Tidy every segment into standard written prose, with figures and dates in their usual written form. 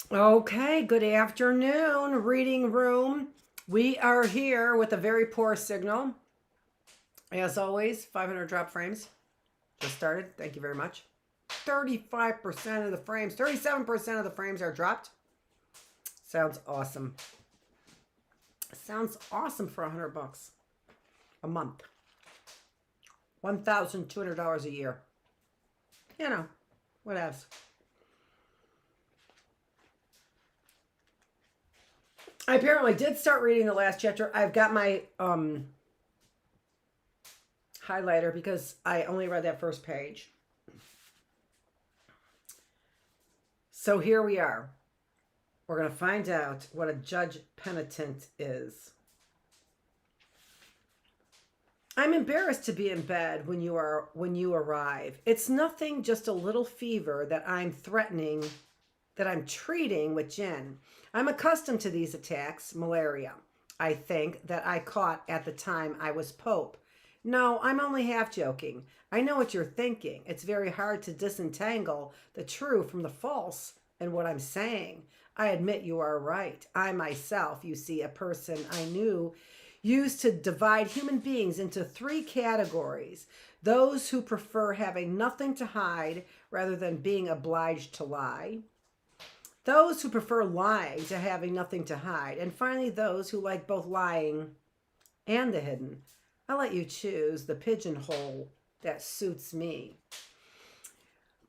Okay, good afternoon, reading room. We are here with a very poor signal. As always, 500 drop frames. Just started. Thank you very much. 35% of the frames, 37% of the frames are dropped. Sounds awesome. Sounds awesome for $100 a month. $1,200 a year. You know, what else? I apparently did start reading the last chapter. I've got my highlighter because I only read that first page. So here we are. We're going to find out what a judge penitent is. I'm embarrassed to be in bed when you arrive. It's nothing, just a little fever that I'm treating with gin. I'm accustomed to these attacks, malaria, I think, that I caught at the time I was Pope. No, I'm only half joking. I know what you're thinking. It's very hard to disentangle the true from the false in what I'm saying. I admit you are right. I myself, you see, a person I knew used to divide human beings into three categories. Those who prefer having nothing to hide rather than being obliged to lie. Those who prefer lying to having nothing to hide. And finally, those who like both lying and the hidden. I'll let you choose the pigeonhole that suits me.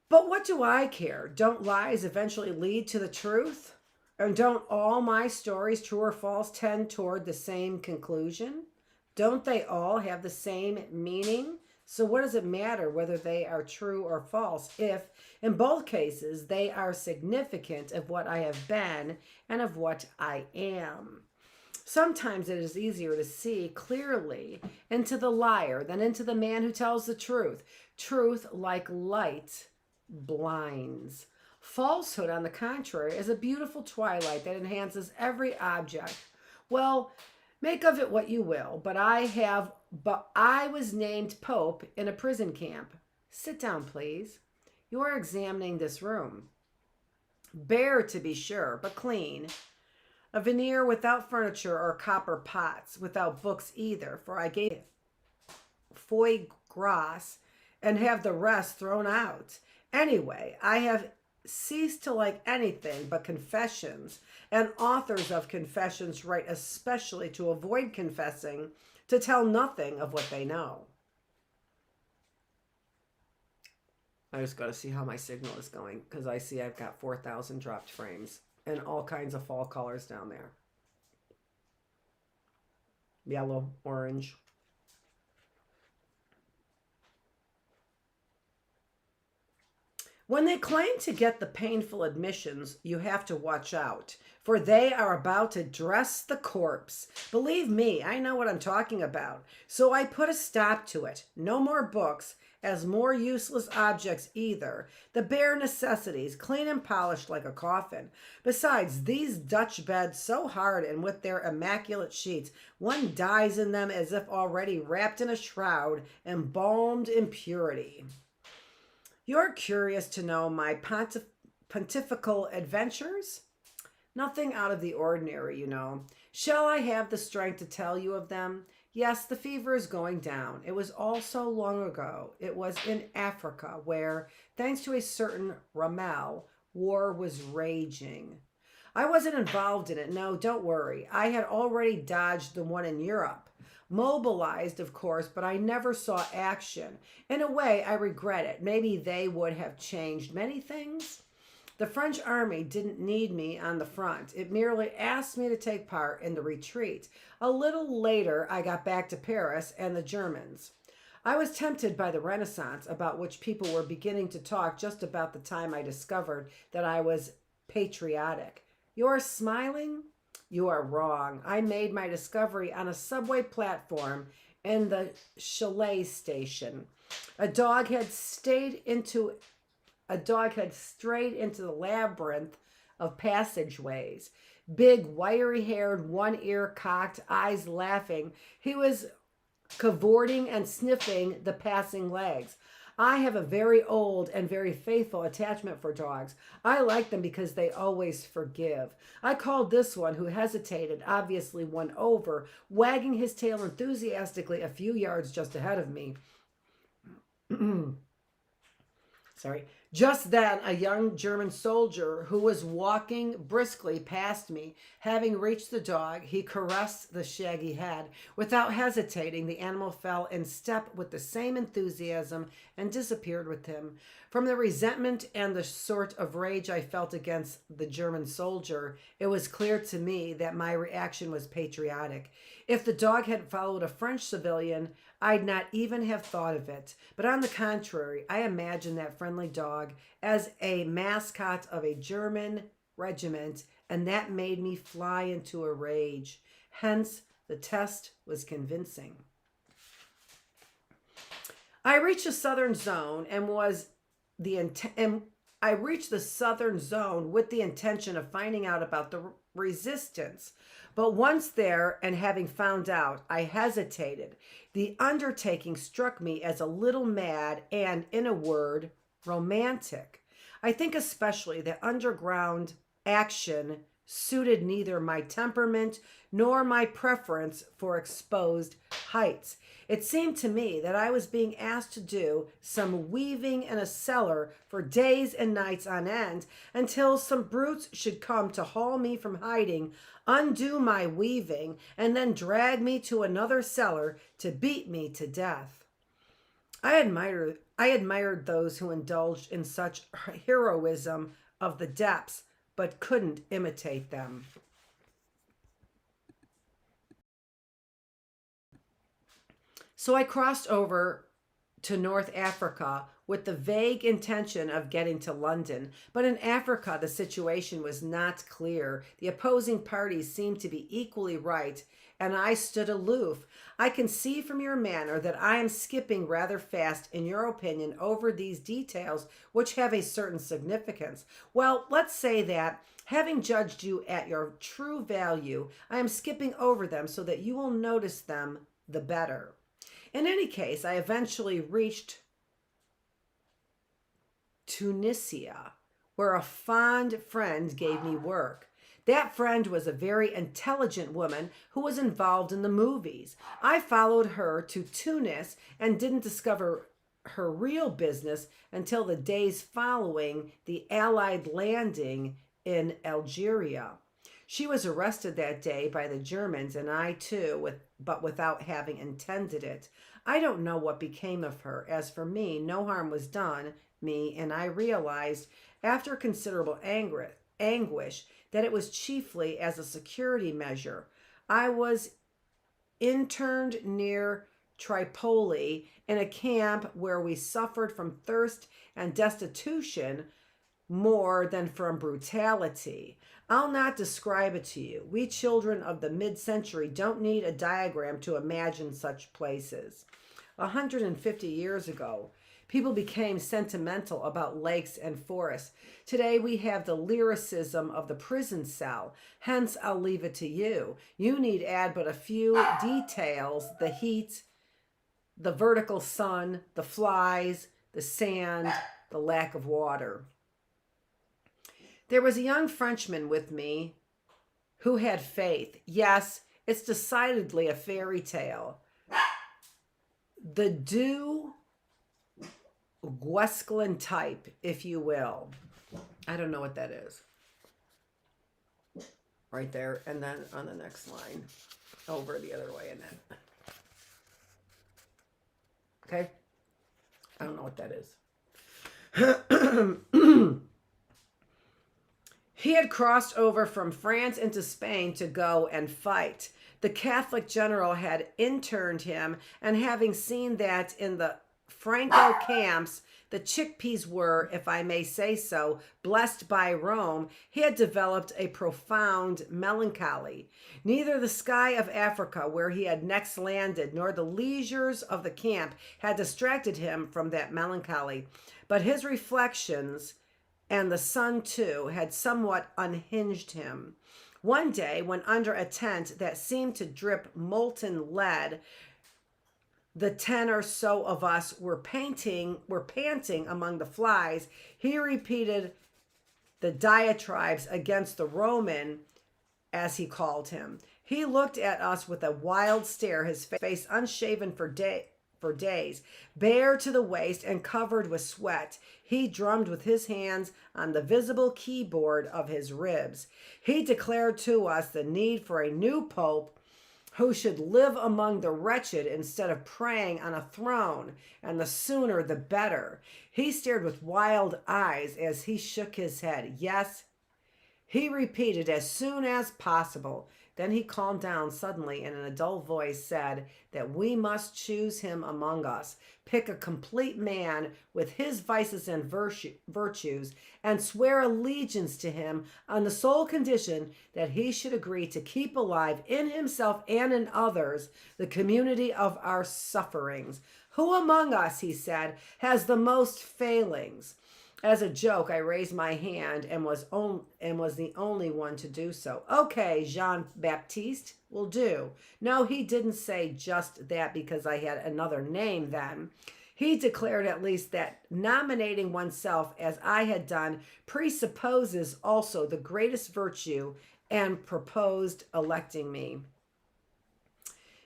But what do I care? Don't lies eventually lead to the truth? And don't all my stories, true or false, tend toward the same conclusion? Don't they all have the same meaning? So what does it matter whether they are true or false if, in both cases, they are significant of what I have been and of what I am? Sometimes it is easier to see clearly into the liar than into the man who tells the truth. Truth, like light, blinds. Falsehood, on the contrary, is a beautiful twilight that enhances every object. Well, make of it what you will, but I was named Pope in a prison camp. Sit down, please. You are examining this room. Bare, to be sure, but clean. A veneer without furniture or copper pots, without books either, for I gave foie gras and have the rest thrown out. Anyway, I have ceased to like anything but confessions, and authors of confessions write especially to avoid confessing, to tell nothing of what they know. I just got to see how my signal is going because I see I've got 4,000 dropped frames and all kinds of fall colors down there. Yellow, orange. When they claim to get the painful admissions, you have to watch out, for they are about to dress the corpse. Believe me, I know what I'm talking about. So I put a stop to it. No more books, as more useless objects either. The bare necessities, clean and polished like a coffin. Besides, these Dutch beds, so hard and with their immaculate sheets, one dies in them as if already wrapped in a shroud, embalmed in purity. You're curious to know my pontifical adventures? Nothing out of the ordinary, you know. Shall I have the strength to tell you of them? Yes, the fever is going down. It was all so long ago. It was in Africa where, thanks to a certain Ramel, war was raging. I wasn't involved in it. No, don't worry. I had already dodged the one in Europe. Mobilized, of course, but I never saw action. In a way, I regret it. Maybe they would have changed many things. The French army didn't need me on the front. It merely asked me to take part in the retreat. A little later, I got back to Paris and the Germans. I was tempted by the Renaissance, about which people were beginning to talk just about the time I discovered that I was patriotic. You're smiling? You are wrong. I made my discovery on a subway platform in the Chalet station. A dog had strayed into the labyrinth of passageways. Big, wiry-haired, one ear cocked, eyes laughing. He was cavorting and sniffing the passing legs. I have a very old and very faithful attachment for dogs. I like them because they always forgive. I called this one, who hesitated, obviously won over, wagging his tail enthusiastically a few yards just ahead of me. Sorry. Just then, a young German soldier who was walking briskly past me, having reached the dog, he caressed the shaggy head. Without hesitating, the animal fell in step with the same enthusiasm and disappeared with him. From the resentment and the sort of rage I felt against the German soldier, it was clear to me that my reaction was patriotic. If the dog had followed a French civilian, I'd not even have thought of it. But on the contrary, I imagined that friendly dog as a mascot of a German regiment, and that made me fly into a rage. Hence, the test was convincing. I reached the southern zone I reached the southern zone with the intention of finding out about the resistance. But once there, and having found out, I hesitated. The undertaking struck me as a little mad and, in a word, romantic. I think especially that underground action suited neither my temperament nor my preference for exposed heights. It seemed to me that I was being asked to do some weaving in a cellar for days and nights on end until some brutes should come to haul me from hiding, undo my weaving, and then drag me to another cellar to beat me to death. I admired those who indulged in such heroism of the depths, but couldn't imitate them. So I crossed over to North Africa with the vague intention of getting to London. But in Africa, the situation was not clear. The opposing parties seemed to be equally right, and I stood aloof. I can see from your manner that I am skipping rather fast, in your opinion, over these details, which have a certain significance. Well, let's say that, having judged you at your true value, I am skipping over them so that you will notice them the better. In any case, I eventually reached Tunisia, where a fond friend gave me work. That friend was a very intelligent woman who was involved in the movies. I followed her to Tunis and didn't discover her real business until the days following the Allied landing in Algeria. She was arrested that day by the Germans, and I too, but without having intended it. I don't know what became of her. As for me, no harm was done me, and I realized, after considerable anguish, that it was chiefly as a security measure. I was interned near Tripoli in a camp where we suffered from thirst and destitution more than from brutality. I'll not describe it to you. We children of the mid-century don't need a diagram to imagine such places. 150 years ago, people became sentimental about lakes and forests. Today we have the lyricism of the prison cell. Hence, I'll leave it to you. You need add but a few details: the heat, the vertical sun, the flies, the sand, the lack of water. There was a young Frenchman with me who had faith. Yes, it's decidedly a fairy tale. The Du Guesclin type, if you will. I don't know what that is. Right there, and then on the next line, over the other way, and then. Okay? I don't know what that is. He had crossed over from France into Spain to go and fight. The Catholic general had interned him, and having seen that in the Franco camps the chickpeas were, if I may say so, blessed by Rome, he had developed a profound melancholy. Neither the sky of Africa, where he had next landed, nor the leisures of the camp had distracted him from that melancholy, but his reflections, and the sun too, had somewhat unhinged him. One day, when under a tent that seemed to drip molten lead, the 10 or so of us were panting among the flies, he repeated the diatribes against the Roman, as he called him. He looked at us with a wild stare, his face unshaven for days, bare to the waist and covered with sweat. He drummed with his hands on the visible keyboard of his ribs. He declared to us the need for a new pope who should live among the wretched instead of praying on a throne, and the sooner the better. He stared with wild eyes as he shook his head. Yes, he repeated, as soon as possible. Then he calmed down suddenly and in a dull voice said that we must choose him among us, pick a complete man with his vices and virtues, and swear allegiance to him on the sole condition that he should agree to keep alive in himself and in others the community of our sufferings. Who among us, he said, has the most failings? As a joke, I raised my hand and was the only one to do so. Okay, Jean-Baptiste will do. No, he didn't say just that because I had another name then. He declared at least that nominating oneself as I had done presupposes also the greatest virtue and proposed electing me.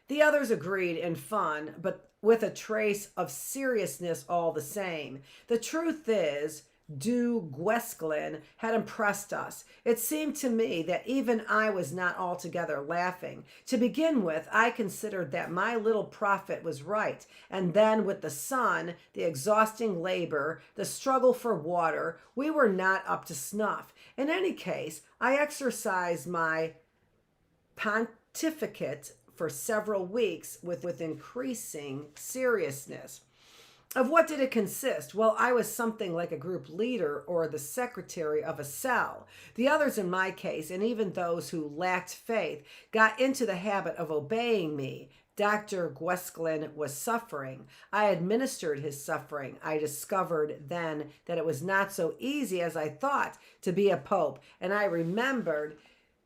The others agreed in fun, but with a trace of seriousness all the same. The truth is, Du Guesclin had impressed us. It seemed to me that even I was not altogether laughing. To begin with, I considered that my little prophet was right, and then with the sun, the exhausting labor, the struggle for water, we were not up to snuff. In any case, I exercised my pontificate for several weeks with increasing seriousness. Of what did it consist? Well, I was something like a group leader or the secretary of a cell. The others in my case, and even those who lacked faith, got into the habit of obeying me. Dr. Guesclin was suffering. I administered his suffering. I discovered then that it was not so easy as I thought to be a pope, and I remembered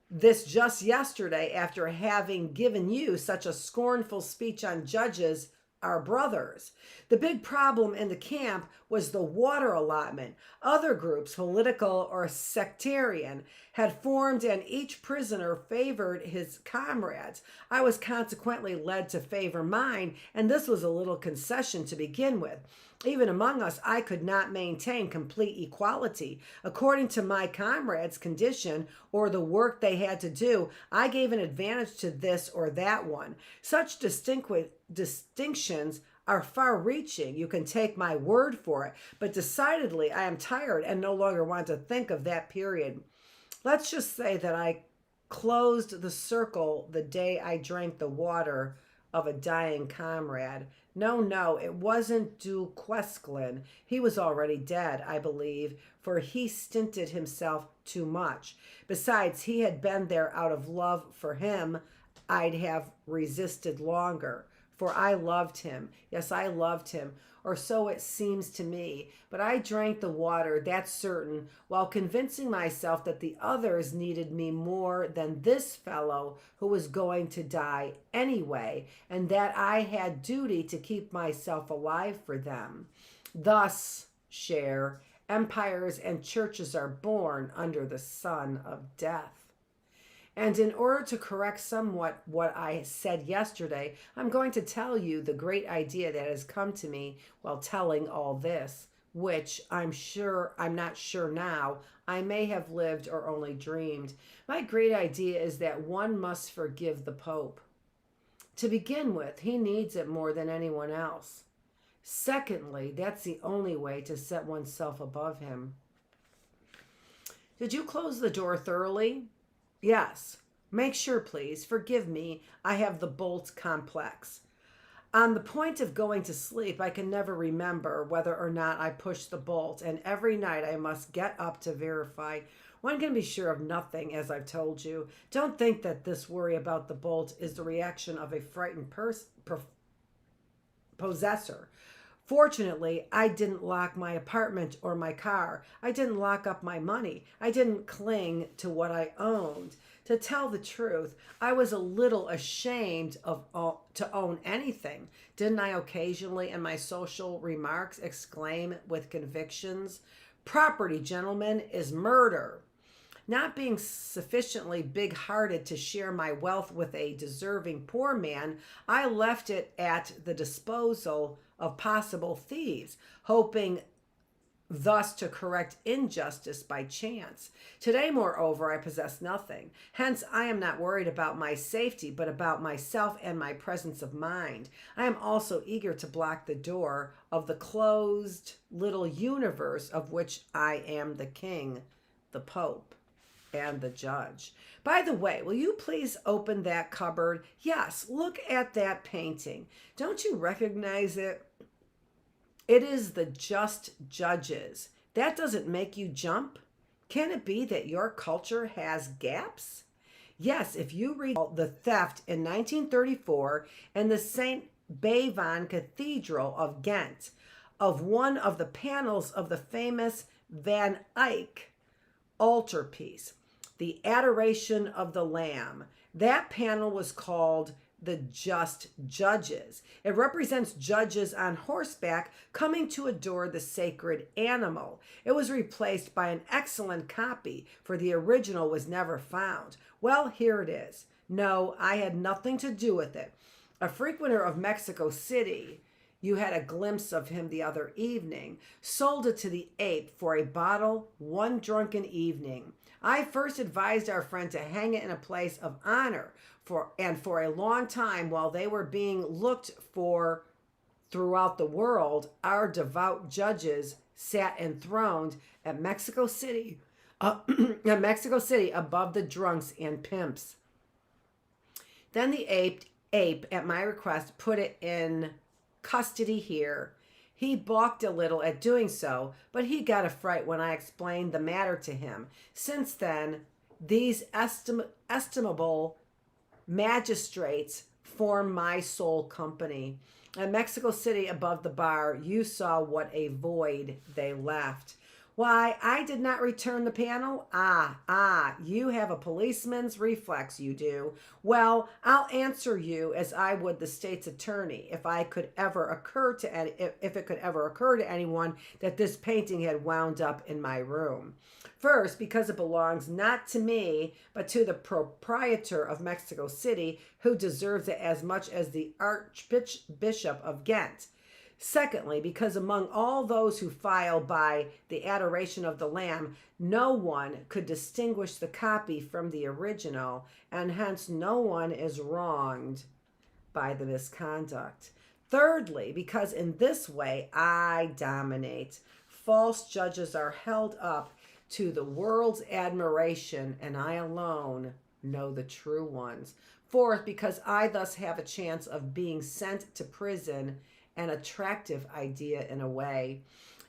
this just yesterday after having given you such a scornful speech on judges, our brothers. The big problem in the camp was the water allotment. Other groups, political or sectarian, had formed and each prisoner favored his comrades. I was consequently led to favor mine, and this was a little concession to begin with. Even among us, I could not maintain complete equality. According to my comrades' condition or the work they had to do, I gave an advantage to this or that one. Such distinctions are far-reaching. You can take my word for it. But decidedly, I am tired and no longer want to think of that period. Let's just say that I closed the circle the day I drank the water of a dying comrade. No, it wasn't Du Guesclin. He was already dead, I believe, for he stinted himself too much. Besides, he had been there out of love for him. I'd have resisted longer, for I loved him. Yes, I loved him, or so it seems to me. But I drank the water, that's certain, while convincing myself that the others needed me more than this fellow who was going to die anyway, and that I had duty to keep myself alive for them. Thus, Cher, empires and churches are born under the sun of death. And in order to correct somewhat what I said yesterday, I'm going to tell you the great idea that has come to me while telling all this, which I'm not sure now, I may have lived or only dreamed. My great idea is that one must forgive the Pope. To begin with, he needs it more than anyone else. Secondly, that's the only way to set oneself above him. Did you close the door thoroughly? Yes. Make sure, please. Forgive me. I have the bolt complex. On the point of going to sleep, I can never remember whether or not I pushed the bolt, and every night I must get up to verify. One can be sure of nothing, as I've told you. Don't think that this worry about the bolt is the reaction of a frightened possessor. Fortunately, I didn't lock my apartment or my car. I didn't lock up my money. I didn't cling to what I owned. To tell the truth, I was a little ashamed to own anything. Didn't I occasionally in my social remarks exclaim with convictions, "Property, gentlemen, is murder"? Not being sufficiently big-hearted to share my wealth with a deserving poor man, I left it at the disposal of possible thieves, hoping thus to correct injustice by chance. Today, moreover, I possess nothing. Hence, I am not worried about my safety, but about myself and my presence of mind. I am also eager to block the door of the closed little universe of which I am the king, the pope, and the judge. By the way, will you please open that cupboard? Yes, look at that painting. Don't you recognize it? It is the Just Judges. That doesn't make you jump? Can it be that your culture has gaps? Yes, if you read the theft in 1934 in the St. Bavon Cathedral of Ghent of one of the panels of the famous Van Eyck altarpiece, the Adoration of the Lamb. That panel was called the Just Judges. It represents judges on horseback coming to adore the sacred animal. It was replaced by an excellent copy, for the original was never found. Well, here it is. No, I had nothing to do with it. A frequenter of Mexico City, you had a glimpse of him the other evening, sold it to the ape for a bottle one drunken evening. I first advised our friend to hang it in a place of honor, for a long time while they were being looked for throughout the world, our devout judges sat enthroned at Mexico City, above the drunks and pimps. Then the ape, at my request, put it in custody here. He balked a little at doing so, but he got a fright when I explained the matter to him. Since then, these estimable magistrates form my sole company. At Mexico City, above the bar, you saw what a void they left. Why, I did not return the panel? You have a policeman's reflex, you do. Well, I'll answer you as I would the state's attorney if it could ever occur to anyone that this painting had wound up in my room. First, because it belongs not to me, but to the proprietor of Mexico City, who deserves it as much as the Archbishop of Ghent. Secondly, because among all those who file by the Adoration of the Lamb, no one could distinguish the copy from the original, and hence no one is wronged by the misconduct. Thirdly, because in this way I dominate. False judges are held up to the world's admiration, and I alone know the true ones. Fourth, because I thus have a chance of being sent to prison, an attractive idea in a way.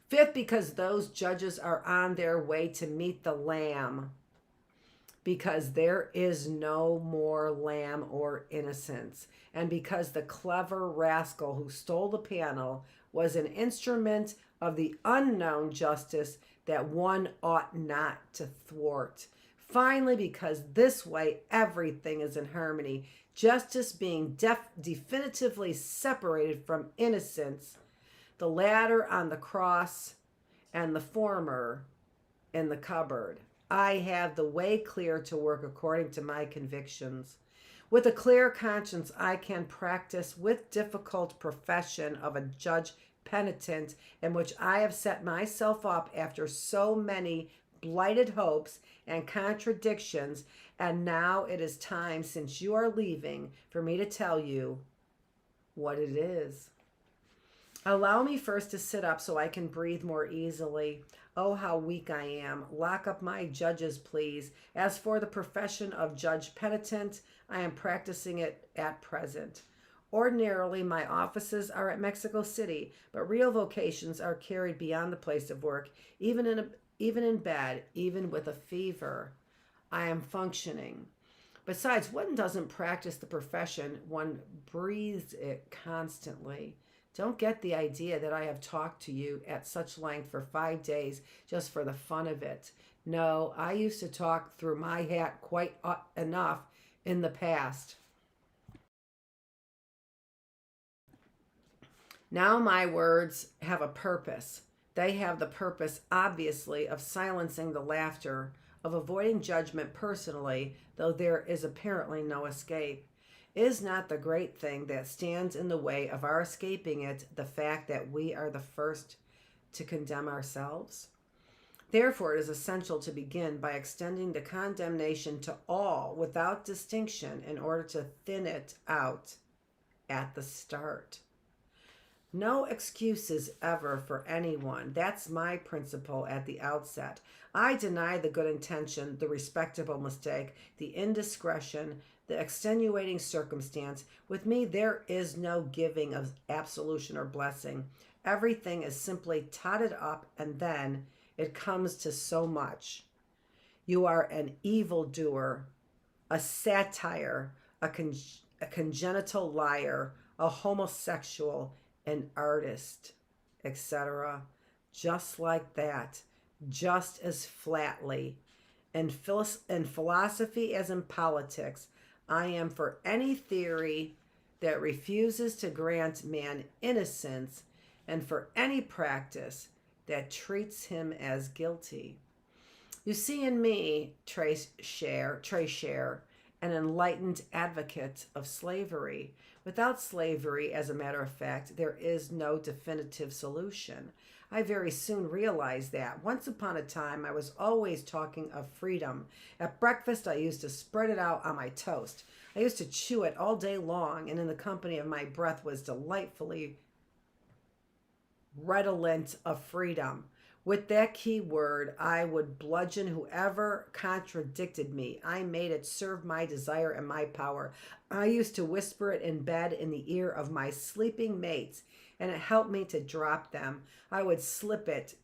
Fifth, because those judges are on their way to meet the Lamb, because there is no more lamb or innocence, and because the clever rascal who stole the panel was an instrument of the unknown justice that one ought not to thwart. Finally, because this way everything is in harmony, justice being definitively separated from innocence, the latter on the cross and the former in the cupboard. I have the way clear to work according to my convictions. With a clear conscience, I can practice with difficult profession of a judge penitent, in which I have set myself up after so many blighted hopes and contradictions, and now it is time, since you are leaving, for me to tell you what it is. Allow me first to sit up so I can breathe more easily. Oh, how weak I am. Lock up my judges, please. As for the profession of judge penitent, I am practicing it at present. Ordinarily, my offices are at Mexico City, but real vocations are carried beyond the place of work, even in bed, even with a fever. I am functioning. Besides, one doesn't practice the profession, one breathes it constantly. Don't get the idea that I have talked to you at such length for 5 days just for the fun of it. No, I used to talk through my hat quite enough in the past. Now my words have a purpose. They have the purpose, obviously, of silencing the laughter, of avoiding judgment personally, though there is apparently no escape. Is not the great thing that stands in the way of our escaping it the fact that we are the first to condemn ourselves? Therefore, it is essential to begin by extending the condemnation to all without distinction in order to thin it out at the start. No excuses ever for anyone. That's my principle at the outset. I deny the good intention, the respectable mistake, the indiscretion, the extenuating circumstance. With me, there is no giving of absolution or blessing. Everything is simply totted up, and then it comes to so much. You are an evildoer, a satire, a congenital liar, a homosexual, an artist, etc. Just like that, just as flatly. In philosophy as in politics, I am for any theory that refuses to grant man innocence and for any practice that treats him as guilty. You see in me, Très Cher, an enlightened advocate of slavery. Without slavery, as a matter of fact, there is no definitive solution. I very soon realized that. Once upon a time, I was always talking of freedom. At breakfast, I used to spread it out on my toast. I used to chew it all day long, and in the company of my breath was delightfully redolent of freedom. With that key word, I would bludgeon whoever contradicted me. I made it serve my desire and my power. I used to whisper it in bed in the ear of my sleeping mates, and it helped me to drop them. I would slip it.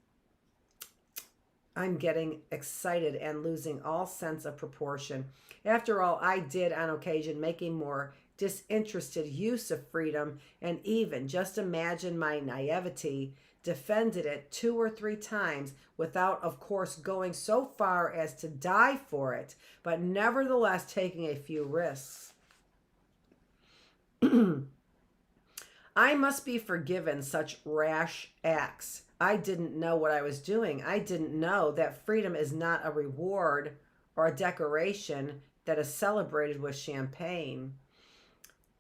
I'm getting excited and losing all sense of proportion. After all, I did on occasion making more disinterested use of freedom, and even, just imagine my naivety, defended it 2 or 3 times without, of course, going so far as to die for it, but nevertheless taking a few risks. I must be forgiven such rash acts. I didn't know what I was doing. I didn't know that freedom is not a reward or a decoration that is celebrated with champagne.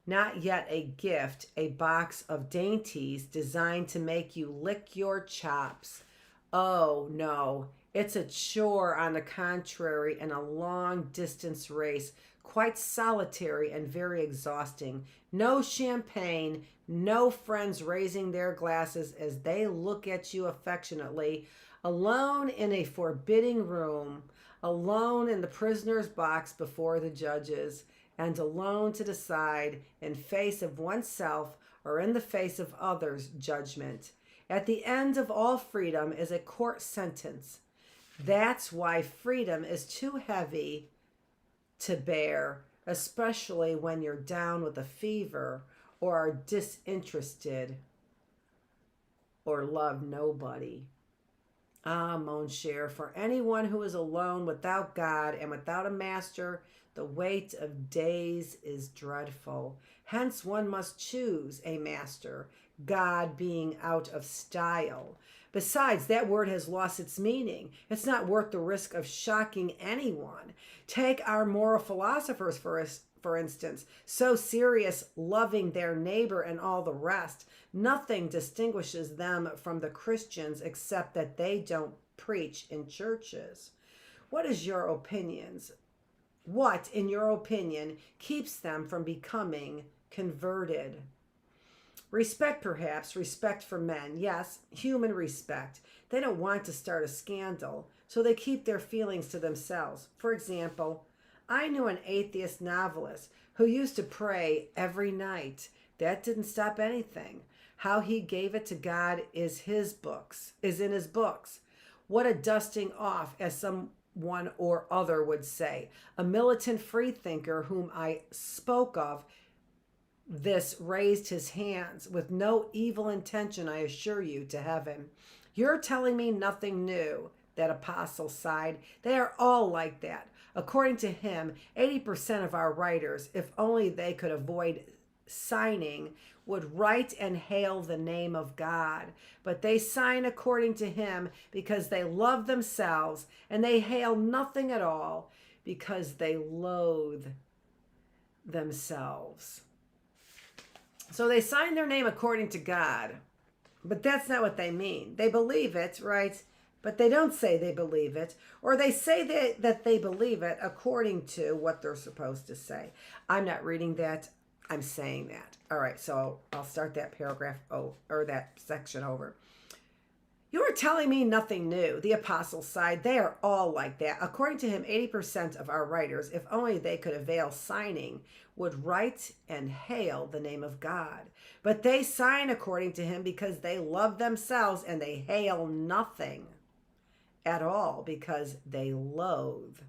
Not yet a gift, a box of dainties designed to make you lick your chops. Oh, no, it's a chore on the contrary and a long-distance race, quite solitary and very exhausting. No champagne, no friends raising their glasses as they look at you affectionately, alone in a forbidding room, alone in the prisoner's box before the judges, and alone to decide in face of oneself or in the face of others' judgment. At the end of all freedom is a court sentence. That's why freedom is too heavy to bear, especially when you're down with a fever or are disinterested or love nobody. Ah, mon cher, for anyone who is alone without God and without a master, the weight of days is dreadful. Hence one must choose a master, God being out of style. Besides, that word has lost its meaning. It's not worth the risk of shocking anyone. Take our moral philosophers, for instance, so serious, loving their neighbor and all the rest. Nothing distinguishes them from the Christians except that they don't preach in churches. What is your opinions? What, in your opinion, keeps them from becoming converted? Respect, perhaps, respect for men. Yes, human respect. They don't want to start a scandal, so they keep their feelings to themselves. For example, I knew an atheist novelist who used to pray every night. That didn't stop anything. How he gave it to God is in his books. What a dusting off, as someone or other would say. A militant freethinker whom I spoke of this raised his hands with no evil intention, I assure you, to heaven. You're telling me nothing new, that apostle sighed. They are all like that. According to him, 80% of our writers, if only they could avoid signing, would write and hail the name of God. But they sign according to him because they love themselves, and they hail nothing at all because they loathe themselves. So they sign their name according to God, but that's not what they mean. They believe it, right? But they don't say they believe it, or they say that they believe it according to what they're supposed to say. I'm not reading that. I'm saying that. All right, so I'll start that paragraph or that section over. You are telling me nothing new, the apostles sighed. They are all like that. According to him, 80% of our writers, if only they could avail signing, would write and hail the name of God. But they sign according to him because they love themselves, and they hail nothing at all because they loathe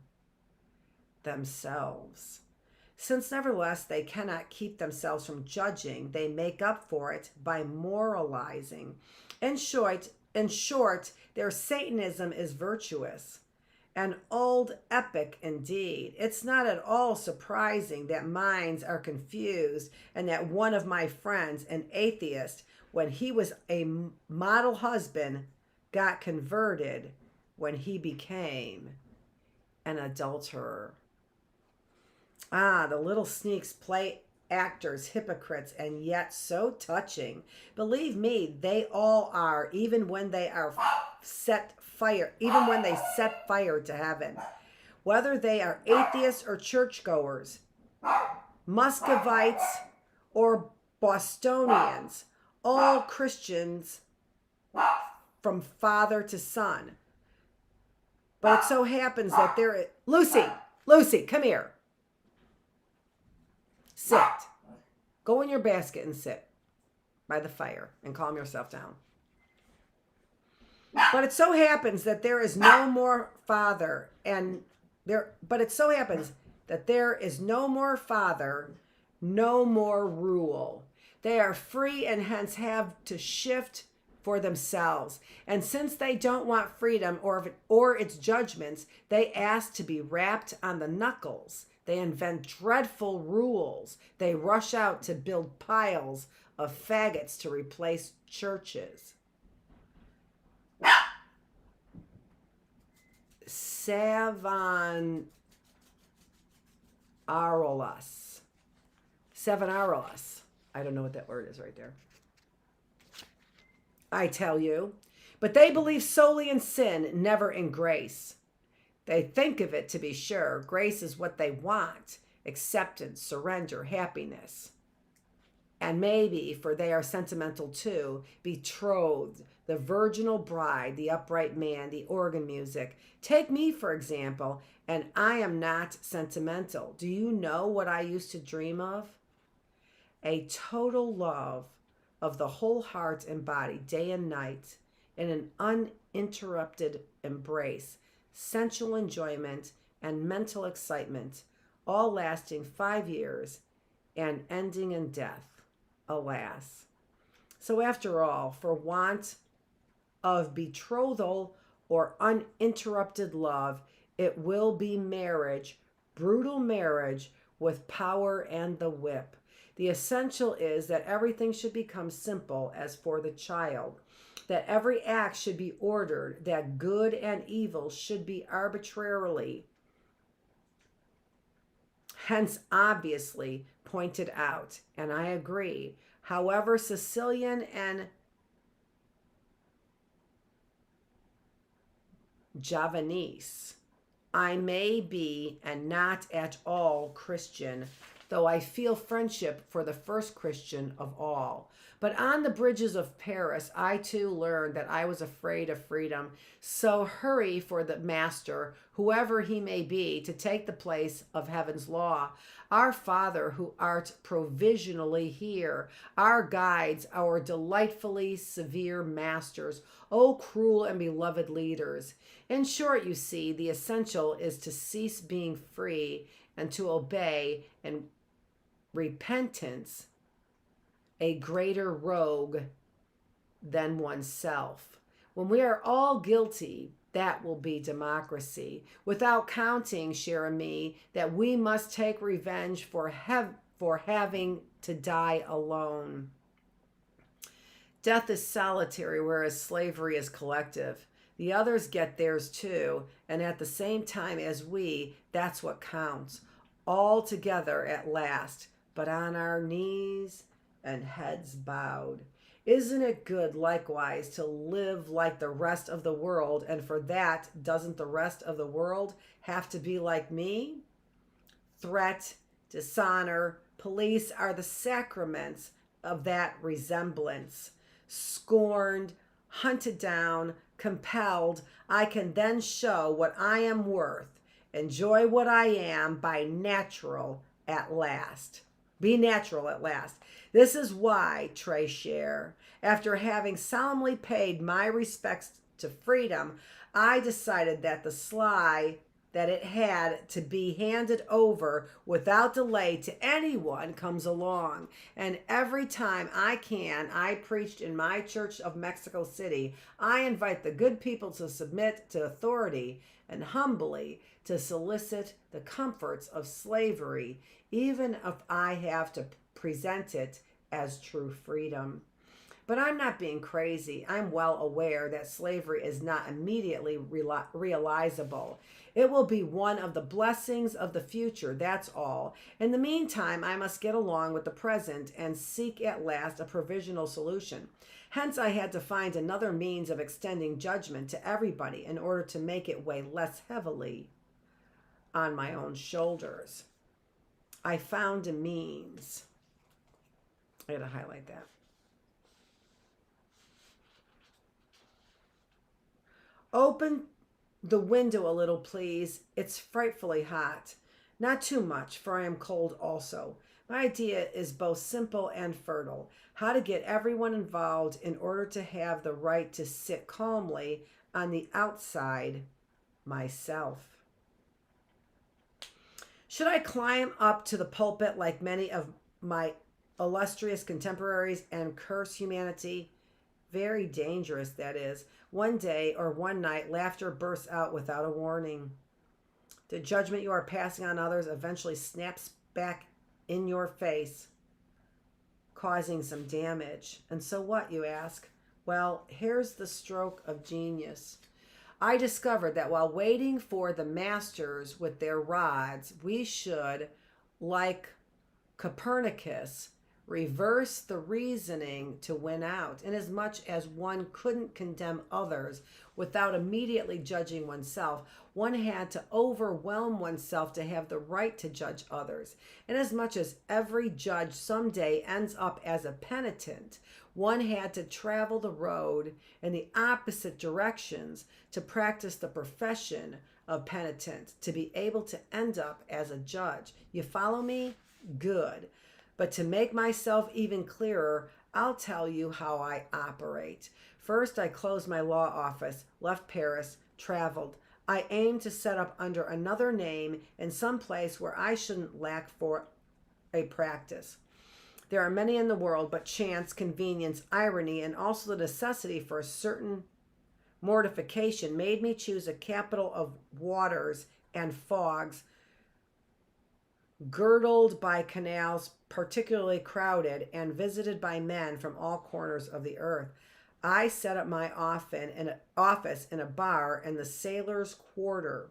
themselves. Since nevertheless they cannot keep themselves from judging, they make up for it by moralizing. In short, their Satanism is virtuous. An old epic indeed. It's not at all surprising that minds are confused and that one of my friends, an atheist, when he was a model husband, got converted when he became an adulterer. The little sneaks play actors, hypocrites, and yet so touching. Believe me, they all are, even when they set fire to heaven. Whether they are atheists or churchgoers, Muscovites or Bostonians, all Christians from father to son. But it so happens that Lucy, come here. Sit. Go in your basket and sit by the fire and calm yourself down. But it so happens that there is no more father no more rule. They are free and hence have to shift for themselves. And since they don't want freedom or its judgments, they ask to be rapped on the knuckles. They invent dreadful rules. They rush out to build piles of faggots to replace churches. Savonarolas. I don't know what that word is right there. I tell you. But they believe solely in sin, never in grace. They think of it, to be sure. Grace is what they want. Acceptance, surrender, happiness. And maybe, for they are sentimental too, betrothed, the virginal bride, the upright man, the organ music. Take me, for example, and I am not sentimental. Do you know what I used to dream of? A total love of the whole heart and body, day and night, in an uninterrupted embrace, sensual enjoyment, and mental excitement, all lasting 5 years and ending in death, alas. So after all, for want of betrothal or uninterrupted love, it will be marriage, brutal marriage with power and the whip. The essential is that everything should become simple as for the child, that every act should be ordered, that good and evil should be arbitrarily, hence obviously pointed out. And I agree. However, Sicilian and Javanese I may be and not at all Christian, though I feel friendship for the first Christian of all. But on the bridges of Paris, I too learned that I was afraid of freedom. So hurry for the master, whoever he may be, to take the place of heaven's law. Our Father, who art provisionally here, our guides, our delightfully severe masters, O cruel and beloved leaders. In short, you see, the essential is to cease being free and to obey, and repentance a greater rogue than oneself. When we are all guilty, that will be democracy. Without counting, cher ami, that we must take revenge for having to die alone. Death is solitary, whereas slavery is collective. The others get theirs too, and at the same time as we, that's what counts. All together at last, but on our knees and heads bowed. Isn't it good likewise to live like the rest of the world, and for that, doesn't the rest of the world have to be like me? Threat, dishonor, police are the sacraments of that resemblance. Scorned, hunted down, compelled, I can then show what I am worth, enjoy what I am by natural at last. Be natural at last. This is why, très cher, after having solemnly paid my respects to freedom, I decided that it had to be handed over without delay to anyone comes along. And every time I can, I preached in my church of Mexico City. I invite the good people to submit to authority and humbly to solicit the comforts of slavery, even if I have to present it as true freedom. But I'm not being crazy. I'm well aware that slavery is not immediately realizable. It will be one of the blessings of the future, that's all. In the meantime, I must get along with the present and seek at last a provisional solution. Hence, I had to find another means of extending judgment to everybody in order to make it weigh less heavily on my own shoulders. I found a means. I gotta highlight that. Open the window a little, please. It's frightfully hot. Not too much, for I am cold also. My idea is both simple and fertile. How to get everyone involved in order to have the right to sit calmly on the outside myself. Should I climb up to the pulpit like many of my illustrious contemporaries and curse humanity? Very dangerous, that is. One day or one night, laughter bursts out without a warning. The judgment you are passing on others eventually snaps back in your face, causing some damage. And so what, you ask? Well, here's the stroke of genius. I discovered that while waiting for the masters with their rods, we should, like Copernicus, reverse the reasoning to win out, inasmuch as one couldn't condemn others without immediately judging oneself. One had to overwhelm oneself to have the right to judge others. Inasmuch as every judge someday ends up as a penitent, one had to travel the road in the opposite directions to practice the profession of penitent, to be able to end up as a judge. You follow me? Good. But to make myself even clearer, I'll tell you how I operate. First, I closed my law office, left Paris, traveled. I aimed to set up under another name in some place where I shouldn't lack for a practice. There are many in the world, but chance, convenience, irony, and also the necessity for a certain mortification made me choose a capital of waters and fogs, girdled by canals particularly crowded and visited by men from all corners of the earth. I set up my office in a bar in the sailors' quarter.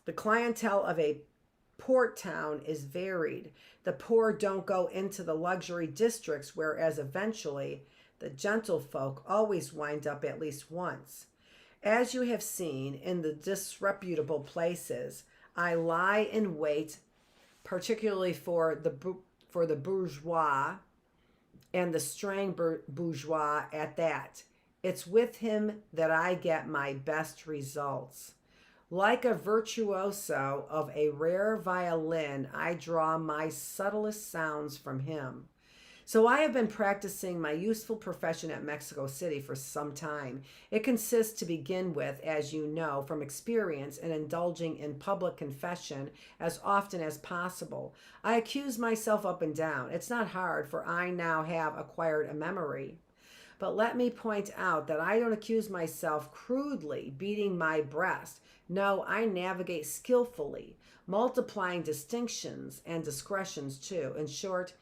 The clientele of a port town is varied. The poor don't go into the luxury districts, whereas eventually the gentlefolk always wind up at least once. As you have seen in the disreputable places, I lie in wait, particularly for the bourgeois, and the strang bourgeois at that. It's with him that I get my best results. Like a virtuoso of a rare violin, I draw my subtlest sounds from him. So I have been practicing my useful profession at Mexico City for some time. It consists, to begin with, as you know from experience, in indulging in public confession as often as possible. I accuse myself up and down. It's not hard, for I now have acquired a memory. But let me point out that I don't accuse myself crudely, beating my breast. No, I navigate skillfully, multiplying distinctions and discretions too. In short,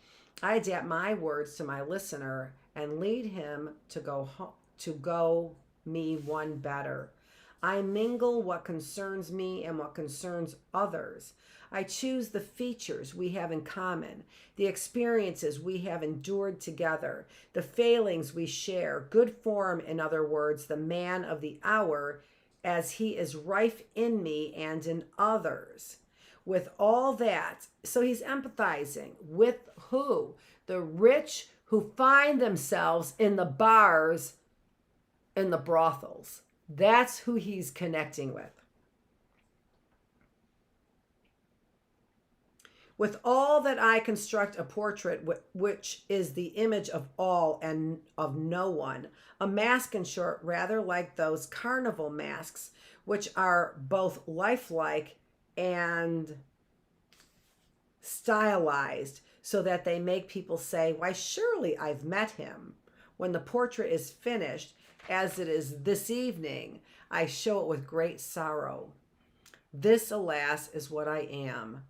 I adapt my words to my listener and lead him to go me one better. I mingle what concerns me and what concerns others. I choose the features we have in common, the experiences we have endured together, the failings we share, good form, in other words, the man of the hour, as he is rife in me and in others. With all that, so he's empathizing with who? The rich who find themselves in the bars, in the brothels. That's who he's connecting with. With all that I construct a portrait which is the image of all and of no one, a mask, in short, rather like those carnival masks, which are both lifelike and stylized, so that they make people say, why, surely I've met him. When the portrait is finished, as it is this evening, I show it with great sorrow. This, alas, is what I am.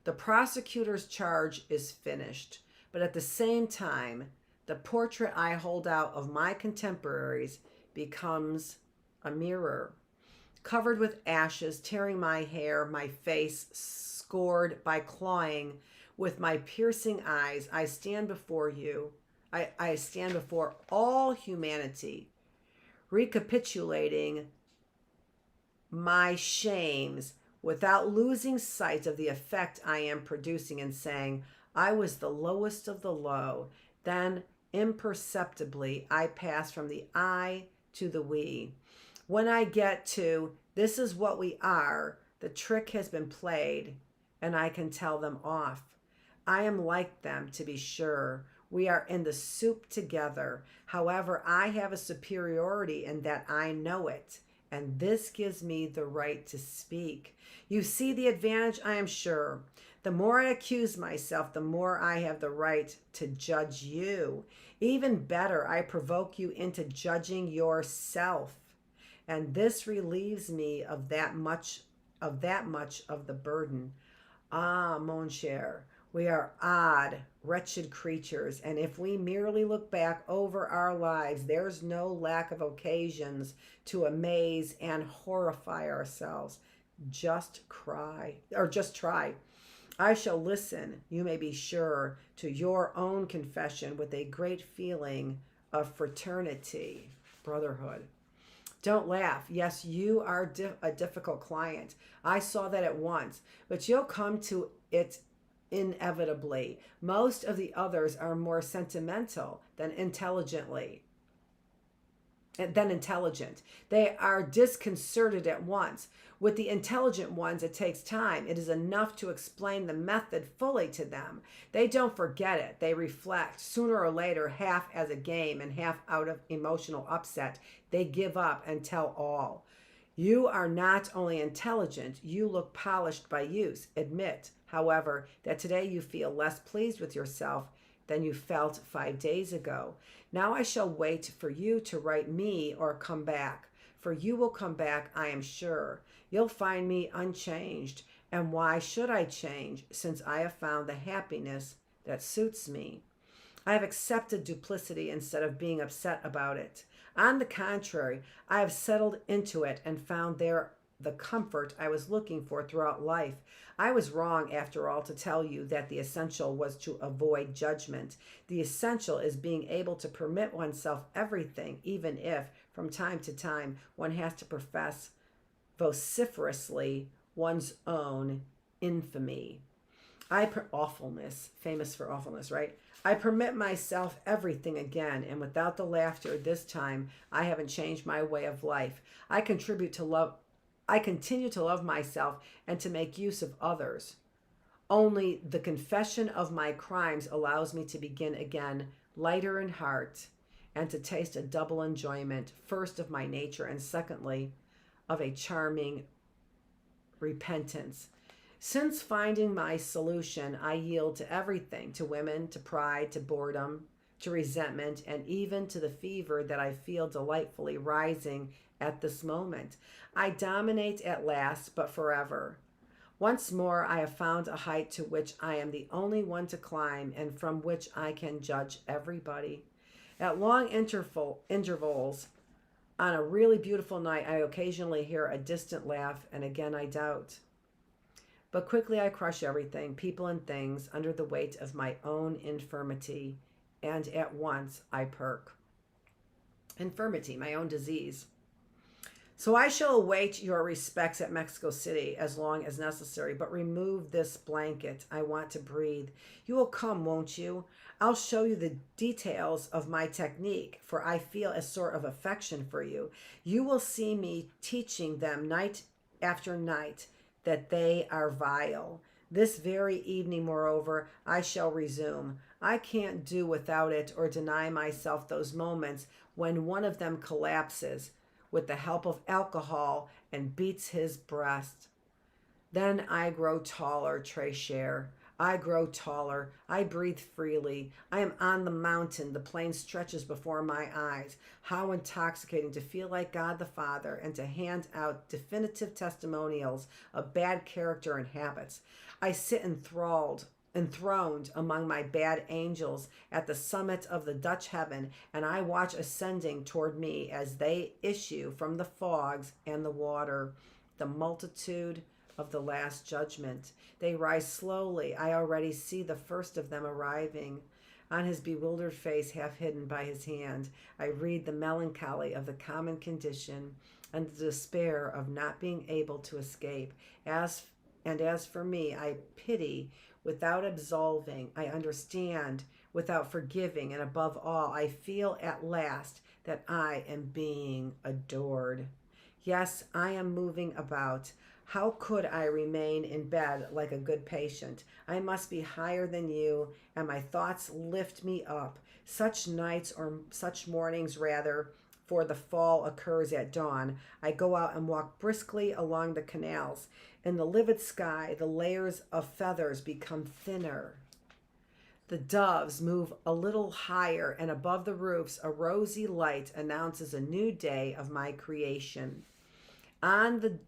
The prosecutor's charge is finished, but at the same time, the portrait I hold out of my contemporaries becomes a mirror. Covered with ashes, tearing my hair, my face scored by clawing, with my piercing eyes, I stand before you. I stand before all humanity, recapitulating my shames without losing sight of the effect I am producing, and saying, I was the lowest of the low. Then imperceptibly I pass from the I to the we. When I get to this is what we are, the trick has been played, and I can tell them off. I am like them, to be sure. We are in the soup together. However, I have a superiority in that I know it, and this gives me the right to speak. You see the advantage, I am sure. The more I accuse myself, the more I have the right to judge you. Even better, I provoke you into judging yourself. And this relieves me of that much of the burden. Ah, mon cher, we are odd, wretched creatures, and if we merely look back over our lives, there's no lack of occasions to amaze and horrify ourselves. Just try. I shall listen, you may be sure, to your own confession with a great feeling of fraternity, brotherhood. Don't laugh. Yes, you are a difficult client. I saw that at once, but you'll come to it inevitably. Most of the others are more sentimental than intelligent. They are disconcerted at once. With the intelligent ones, it takes time. It is enough to explain the method fully to them. They don't forget it. They reflect. Sooner or later, half as a game and half out of emotional upset, they give up and tell all. You are not only intelligent, you look polished by use. Admit, however, that today you feel less pleased with yourself than you felt 5 days ago. Now I shall wait for you to write me or come back. For you will come back, I am sure. You'll find me unchanged. And why should I change, since I have found the happiness that suits me? I have accepted duplicity instead of being upset about it. On the contrary, I have settled into it and found there the comfort I was looking for throughout life. I was wrong, after all, to tell you that the essential was to avoid judgment. The essential is being able to permit oneself everything, even if, from time to time, one has to profess vociferously one's own infamy. Awfulness, famous for awfulness, right? I permit myself everything again, and without the laughter this time, I haven't changed my way of life. I continue to love myself and to make use of others. Only the confession of my crimes allows me to begin again, lighter in heart, and to taste a double enjoyment, first of my nature, and secondly, of a charming repentance. Since finding my solution, I yield to everything, to women, to pride, to boredom, to resentment, and even to the fever that I feel delightfully rising at this moment. I dominate at last, but forever. Once more, I have found a height to which I am the only one to climb and from which I can judge everybody. At long intervals, on a really beautiful night, I occasionally hear a distant laugh, and again I doubt. But quickly I crush everything, people and things, under the weight of my own infirmity, and at once I perk. Infirmity, my own disease. So I shall await your respects at Mexico City as long as necessary, but remove this blanket. I want to breathe. You will come, won't you? I'll show you the details of my technique, for I feel a sort of affection for you. You will see me teaching them night after night that they are vile. This very evening, moreover, I shall resume. I can't do without it or deny myself those moments when one of them collapses with the help of alcohol and beats his breast. Then I grow taller, Tréchere. I grow taller. I breathe freely. I am on the mountain. The plain stretches before my eyes. How intoxicating to feel like God the Father and to hand out definitive testimonials of bad character and habits. I sit enthroned among my bad angels at the summit of the Dutch heaven, and I watch ascending toward me as they issue from the fogs and the water, the multitude of the last judgment. They rise slowly. I already see the first of them arriving. On his bewildered face, half hidden by his hand, I read the melancholy of the common condition and the despair of not being able to escape. As for me, I pity without absolving. I understand without forgiving. And above all, I feel at last that I am being adored. Yes, I am moving about. How could I remain in bed like a good patient? I must be higher than you, and my thoughts lift me up. Such nights, or such mornings rather, for the fall occurs at dawn, I go out and walk briskly along the canals. In the livid sky, the layers of feathers become thinner. The doves move a little higher, and above the roofs, a rosy light announces a new day of my creation. On the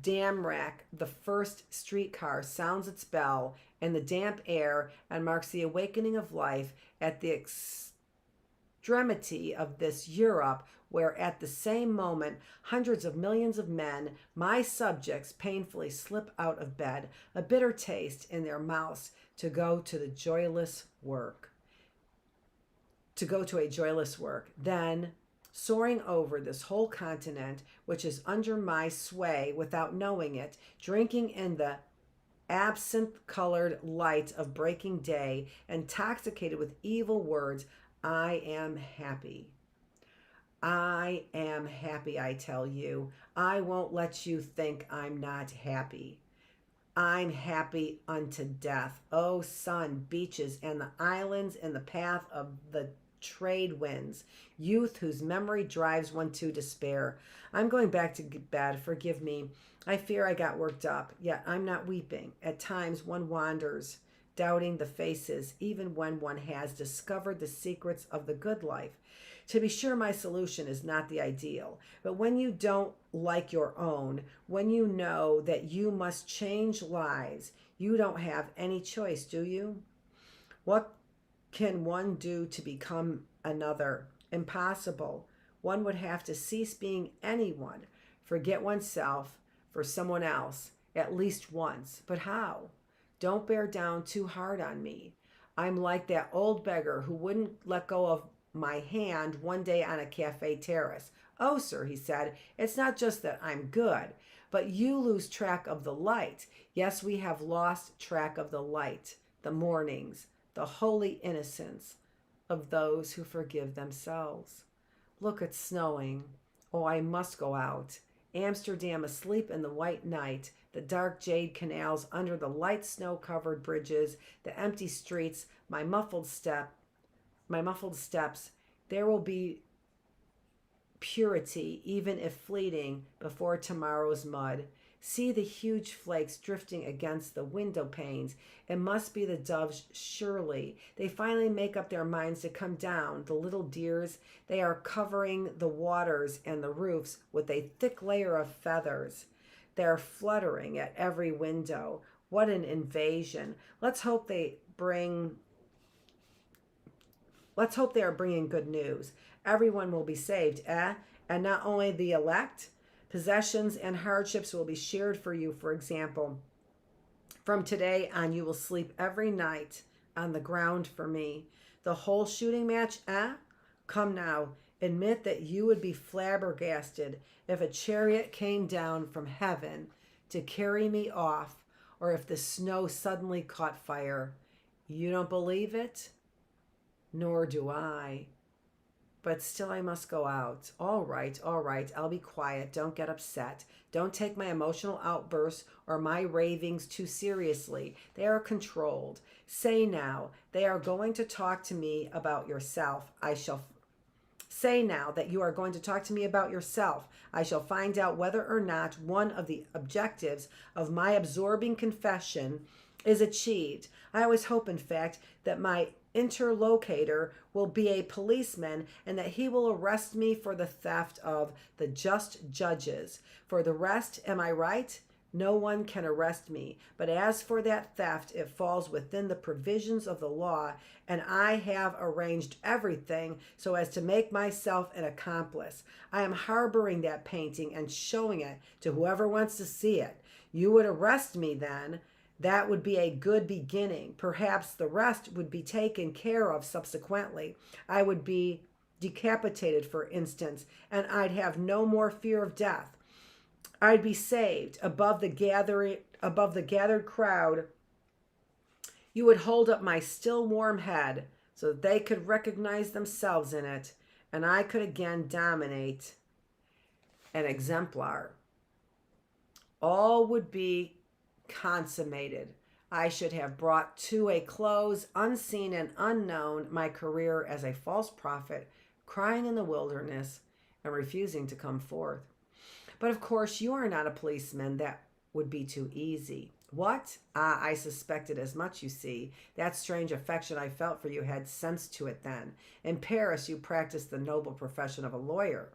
dam rack, the first streetcar sounds its bell in the damp air and marks the awakening of life at the extremity of this Europe, where at the same moment hundreds of millions of men, my subjects, painfully slip out of bed, a bitter taste in their mouths, to go to a joyless work. Then, soaring over this whole continent, which is under my sway without knowing it, drinking in the absinthe-colored light of breaking day, intoxicated with evil words, I am happy. I am happy, I tell you. I won't let you think I'm not happy. I'm happy unto death. Oh, sun, beaches, and the islands in the path of the trade winds, youth whose memory drives one to despair. I'm going back to bed. Forgive me. I fear I got worked up, yet I'm not weeping. At times one wanders, doubting the faces, even when one has discovered the secrets of the good life. To be sure, my solution is not the ideal, but when you don't like your own, when you know that you must change lives, you don't have any choice, do you? What can one do to become another? Impossible. One would have to cease being anyone, forget oneself for someone else, at least once. But how? Don't bear down too hard on me. I'm like that old beggar who wouldn't let go of my hand one day on a cafe terrace. Oh, sir, he said, it's not just that I'm good, but you lose track of the light. Yes, we have lost track of the light, the mornings, the holy innocence of those who forgive themselves. Look, it's snowing. Oh, I must go out. Amsterdam asleep in the white night, the dark jade canals under the light snow-covered bridges, the empty streets, my muffled steps. There will be purity, even if fleeting, before tomorrow's mud. See the huge flakes drifting against the window panes. It must be the doves, surely. They finally make up their minds to come down. The little dears, they are covering the waters and the roofs with a thick layer of feathers. They are fluttering at every window. What an invasion. Let's hope they are bringing good news. Everyone will be saved, eh? And not only the elect. Possessions and hardships will be shared for you, for example. From today on, you will sleep every night on the ground for me. The whole shooting match, eh? Come now, admit that you would be flabbergasted if a chariot came down from heaven to carry me off, or if the snow suddenly caught fire. You don't believe it? Nor do I. But still I must go out. All right, I'll be quiet. Don't get upset. Don't take my emotional outbursts or my ravings too seriously. They are controlled. Say now, they are going to talk to me about yourself. Say now that you are going to talk to me about yourself. I shall find out whether or not one of the objectives of my absorbing confession is achieved. I always hope, in fact, that my interlocutor will be a policeman and that he will arrest me for the theft of the just judges. For the rest, am I right? No one can arrest me. But as for that theft, it falls within the provisions of the law, and I have arranged everything so as to make myself an accomplice. I am harboring that painting and showing it to whoever wants to see it. You would arrest me then. That would be a good beginning. Perhaps the rest would be taken care of subsequently. I would be decapitated, for instance, and I'd have no more fear of death. I'd be saved. Above the gathered crowd, you would hold up my still warm head so that they could recognize themselves in it, and I could again dominate an exemplar. All would be consummated. I should have brought to a close, unseen and unknown, my career as a false prophet, crying in the wilderness and refusing to come forth. But of course, you are not a policeman. That would be too easy. What? Ah, I suspected as much, you see. That strange affection I felt for you had sense to it then. In Paris, you practiced the noble profession of a lawyer.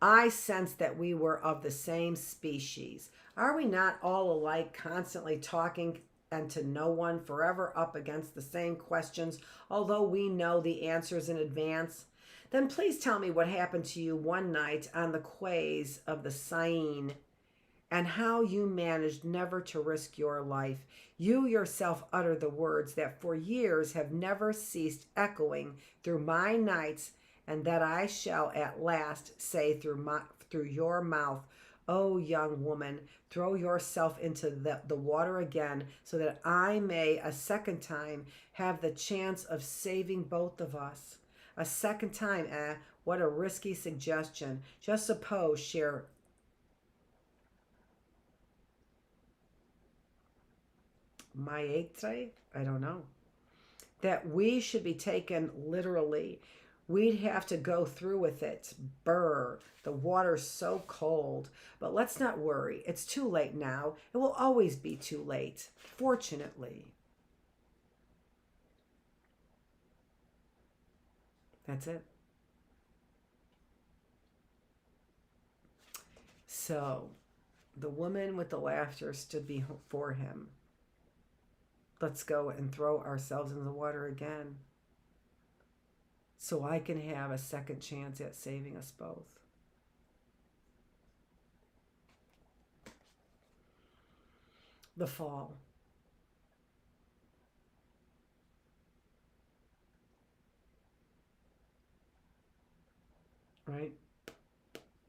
I sensed that we were of the same species. Are we not all alike, constantly talking and to no one, forever up against the same questions, although we know the answers in advance? Then please tell me what happened to you one night on the quays of the Seine, and how you managed never to risk your life. You yourself uttered the words that for years have never ceased echoing through my nights, and that I shall at last say through your mouth. Oh, young woman, throw yourself into the water again, so that I may a second time have the chance of saving both of us. A second time, what a risky suggestion. Just suppose, cher maître, I don't know, that we should be taken literally. We'd have to go through with it. Brr, the water's so cold. But let's not worry. It's too late now. It will always be too late, fortunately. That's it. So, the woman with the laughter stood before him. Let's go and throw ourselves in the water again, so I can have a second chance at saving us both. The fall. Right?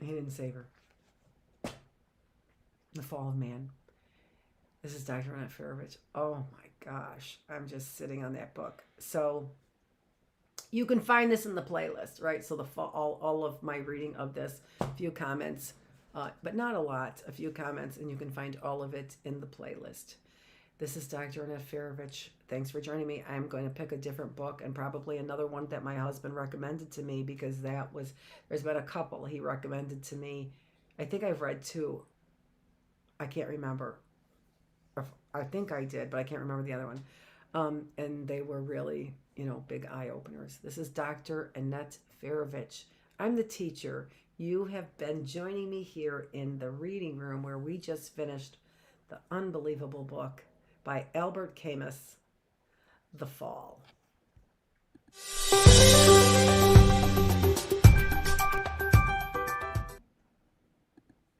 He didn't save her. The Fall of Man. This is Dr. Annette Feravich. Oh my gosh. I'm just sitting on that book. So you can find this in the playlist, right? So the fall, all of my reading of this, a few comments but not a lot, a few comments, and you can find all of it in the playlist. This is Dr. Annette Feravich. Thanks for joining me. I'm going to pick a different book and probably another one that my husband recommended to me, because there's been a couple he recommended to me. I think I've read two. I can't remember. I think I did, but I can't remember the other one. And they were really, big eye openers. This is Dr. Annette Feravich. I'm the teacher. You have been joining me here in the reading room where we just finished the unbelievable book by Albert Camus, The Fall.